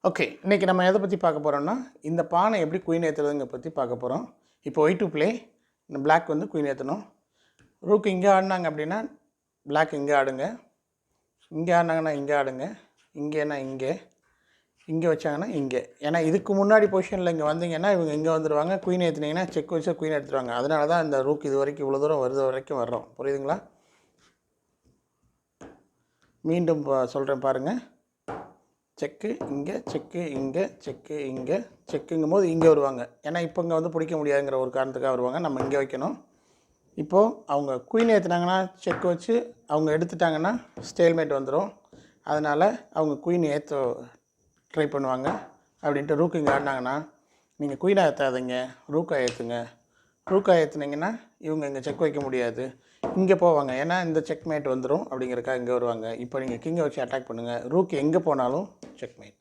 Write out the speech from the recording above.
Okay, இன்றைக்கி நம்ம எதை பற்றி பார்க்க போகிறோம்னா, இந்த பானை எப்படி குயின் ஏற்றுறதுங்க பற்றி பார்க்க போகிறோம். இப்போ ஒயிட் டு ப்ளே, இந்த பிளாக் வந்து குயின் ஏற்றணும். ரூக் இங்கே ஆடினாங்க அப்படின்னா பிளாக் இங்கே ஆடுங்க, இங்கே ஆடினாங்கன்னா இங்கே ஆடுங்க, இங்கேனா இங்கே, இங்கே வச்சாங்கன்னா இங்கே. ஏன்னா இதுக்கு முன்னாடி பொசிஷனில் இங்கே வந்தீங்கன்னா இவங்க இங்கே வந்துடுவாங்க. குயின் ஏற்றுனீங்கன்னா செக் வச்சு குயின் எடுத்துருவாங்க. அதனால தான் இந்த ரூக் இது வரைக்கும் இவ்வளோ தூரம் வரைக்கும் வர்றோம். புரியுதுங்களா? மீண்டும் சொல்கிறேன் பாருங்கள். செக்கு இங்கே, செக்கு இங்கே, செக்கு இங்கே, செக்குங்கும் போது இங்கே வருவாங்க. ஏன்னா இப்போ இங்கே வந்து பிடிக்க முடியாதுங்கிற ஒரு காரணத்துக்காக வருவாங்க. நம்ம இங்கே வைக்கணும். இப்போது அவங்க குயின் ஏற்றுனாங்கன்னா செக் வச்சு அவங்க எடுத்துட்டாங்கன்னா ஸ்டேல்மேட் வந்துடும். அதனால் அவங்க குயின் ஏற்ற ட்ரை பண்ணுவாங்க. அப்படின்ட்டு ரூக் இங்கே ஆடினாங்கன்னா நீங்கள் குயினாக ஏற்றாதீங்க, ரூக்காக ஏற்றுங்க. ரூக்காக ஏற்றுனீங்கன்னா இவங்க இங்கே செக் வைக்க முடியாது, இங்கே போவாங்க. ஏன்னா இந்த செக் மேட் வந்துடும் அப்படிங்கிறக்காக இங்கே வருவாங்க. இப்போ நீங்கள் கிங்கை வச்சு அட்டாக் பண்ணுங்கள். ரூக் எங்கே போனாலும் செக் மேட்.